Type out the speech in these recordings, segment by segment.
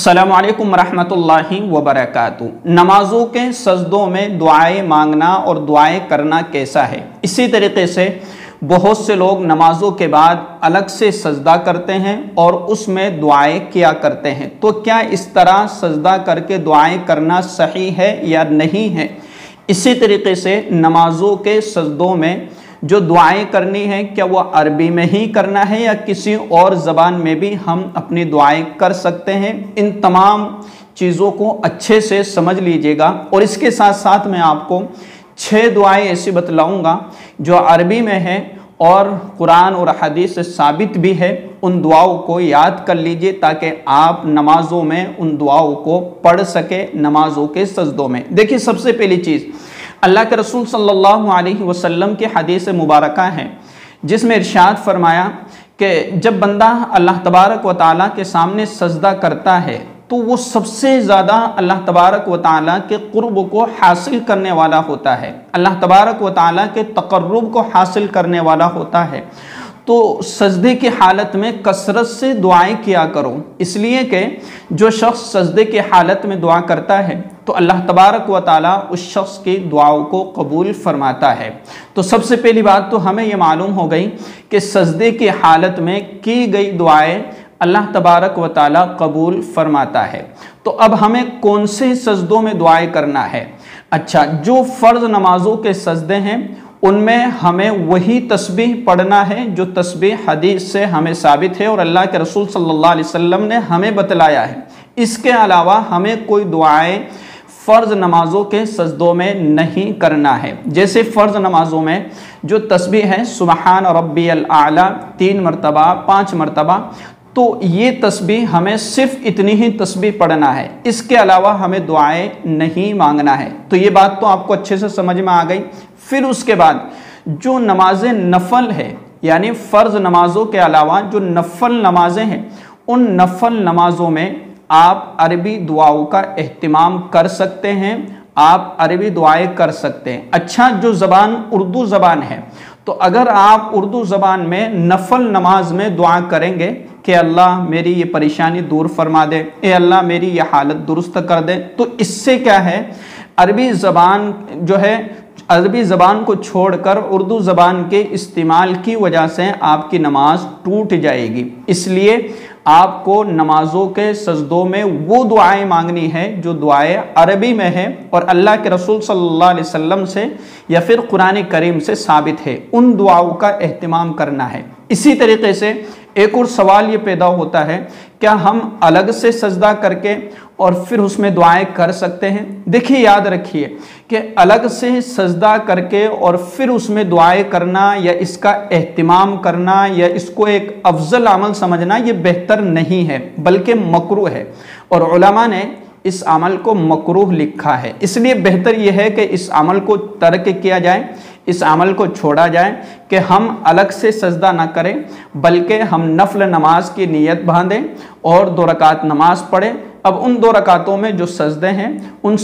अस्सलामु अलैकुम रहमतुल्लाहि व बरकातुहू। नमाज़ों के सजदों में दुआएं मांगना और दुआएं करना कैसा है। इसी तरीके से बहुत से लोग नमाज़ों के बाद अलग से सजदा करते हैं और उसमें दुआएं किया करते हैं। तो क्या इस तरह सजदा करके दुआएं करना सही है या नहीं है। इसी तरीके से नमाज़ों के सजदों में जो दुआएं करनी है क्या वो अरबी में ही करना है या किसी और ज़बान में भी हम अपनी दुआएं कर सकते हैं। इन तमाम चीज़ों को अच्छे से समझ लीजिएगा और इसके साथ साथ मैं आपको 6 दुआएं ऐसी बतलाऊंगा जो अरबी में है और कुरान और हदीस से साबित भी है। उन दुआओं को याद कर लीजिए ताकि आप नमाज़ों में उन दुआओं को पढ़ सके नमाज़ों के सजदों में। देखिए, सबसे पहली चीज़ अल्लाह के रसूल सल्लल्लाहु अलैहि वसल्लम की हदीस मुबारका है जिसमें इरशाद फरमाया कि जब बंदा अल्लाह तबारक व तआला के सामने सजदा करता है तो वो सबसे ज़्यादा अल्लाह तबारक व तआला के कुर्ब को हासिल करने वाला होता है, अल्लाह तबारक व तआला के तक़र्रुब को हासिल करने वाला होता है। तो सजदे की हालत में कसरत से दुआएं किया करो, इसलिए कि जो शख्स सजदे की हालत में दुआ करता है तो अल्लाह तबारक व तआला उस शख्स की दुआओं को कबूल फरमाता है। तो सबसे पहली बात तो हमें ये मालूम हो गई कि सजदे की हालत में की गई दुआएं अल्लाह तबारक व तआला कबूल फरमाता है। तो अब हमें कौन से सजदों में दुआएं करना है। अच्छा, जो फ़र्ज़ नमाजों के सजदे हैं उनमें हमें वही तस्बीह पढ़ना है जो तस्बीह हदीस से हमें साबित है और अल्लाह के रसूल सल्लल्लाहु अलैहि वसल्लम ने हमें बतलाया है। इसके अलावा हमें कोई दुआएं फ़र्ज़ नमाजों के सजदों में नहीं करना है। जैसे फ़र्ज़ नमाजों में जो तस्बीह है सुबहान रब्बियल आला 3 मरतबा 5 मरतबा, तो ये तस्बीह हमें सिर्फ इतनी ही तस्बीह पढ़ना है, इसके अलावा हमें दुआएं नहीं मांगना है। तो ये बात तो आपको अच्छे से समझ में आ गई। फिर उसके बाद जो नमाज़ें नफल है यानी फ़र्ज़ नमाज़ों के अलावा जो नफल नमाज़ें हैं उन नफल नमाज़ों में आप अरबी दुआओं का एहतिमाम कर सकते हैं, आप अरबी दुआएं कर सकते हैं। अच्छा, जो ज़बान उर्दू ज़बान है तो अगर आप उर्दू ज़बान में नफल नमाज में दुआ करेंगे कि अल्लाह मेरी ये परेशानी दूर फरमा दे, ए अल्लाह मेरी ये हालत दुरुस्त कर दे, तो इससे क्या है अरबी ज़बान जो है अरबी ज़बान को छोड़कर उर्दू ज़बान के इस्तेमाल की वजह से आपकी नमाज टूट जाएगी। इसलिए आपको नमाज़ों के सजदों में वो दुआएं मांगनी है जो दुआएं अरबी में है और अल्लाह के रसूल सल्लल्लाहु अलैहि वसल्लम से या फिर कुरान करीम से साबित है, उन दुआओं का एहतिमाम करना है। इसी तरीके से एक और सवाल ये पैदा होता है, क्या हम अलग से सजदा करके और फिर उसमें दुआएं कर सकते हैं। देखिए, याद रखिए कि अलग से सजदा करके और फिर उसमें दुआएं करना या इसका एहतिमाम करना या इसको एक अफजल अमल समझना ये बेहतर नहीं है बल्कि मकरूह है और उलमा ने इस अमल को मकरूह लिखा है। इसलिए बेहतर यह है कि इस अमल को तर्क किया जाए, इस अमल को छोड़ा जाए कि हम अलग से सजदा ना करें बल्कि हम नफल नमाज की नीयत बांधें और 2 रकात नमाज पढ़ें। अब उन 2 रकातों में जो सजदे हैं उन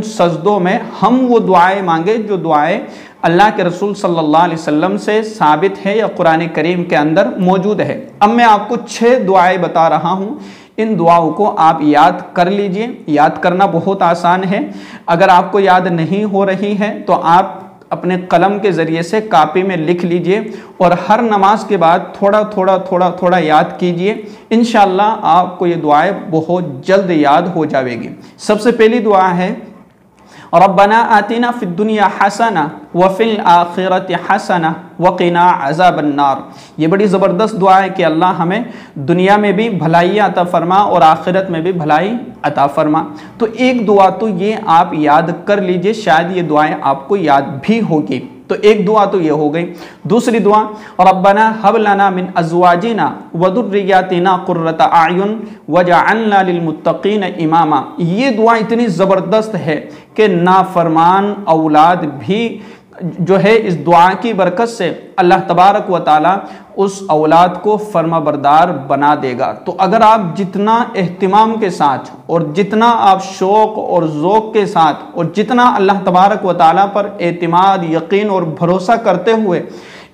सजदों में हम वो दुआएं मांगे जो दुआएं अल्लाह के रसूल सल्लल्लाहु अलैहि वसल्लम से साबित है या कुरान करीम के अंदर मौजूद है। अब मैं आपको 6 दुआएं बता रहा हूँ, इन दुआओं को आप याद कर लीजिए। याद करना बहुत आसान है, अगर आपको याद नहीं हो रही है तो आप अपने कलम के ज़रिए से कापी में लिख लीजिए और हर नमाज के बाद थोड़ा थोड़ा याद कीजिए। इंशाअल्लाह आपको ये दुआएं बहुत जल्द याद हो जाएगी। सबसे पहली दुआ है रब्बना आतिना फिद दुनिया हसना व फिल आखिरति हसना वक़िना अज़ाबन नार। ये बड़ी ज़बरदस्त दुआ है कि अल्लाह हमें दुनिया में भी भलाई अता फरमा और आखिरत में भी भलाई अता फरमा। तो एक दुआ तो ये आप याद कर लीजिए, शायद ये दुआएं आपको याद भी होगी। तो एक दुआ तो ये हो गई। दूसरी दुआ रब्बना हब लना मिन अज़वाजिना व दुर्रियातिना कुर्रता आयुन वजअलना लिलमुत्तकीन इमामा। ये दुआ इतनी ज़बरदस्त है कि नाफरमान औलाद भी जो है इस दुआ की बरकत से अल्लाह तबारक व ताला उस औलाद को फर्माबरदार बना देगा। तो अगर आप जितना एहतिमाम के साथ और जितना आप शौक़ और ज़ौक़ के साथ और जितना अल्लाह तबारक व ताला पर एतमाद यकीन और भरोसा करते हुए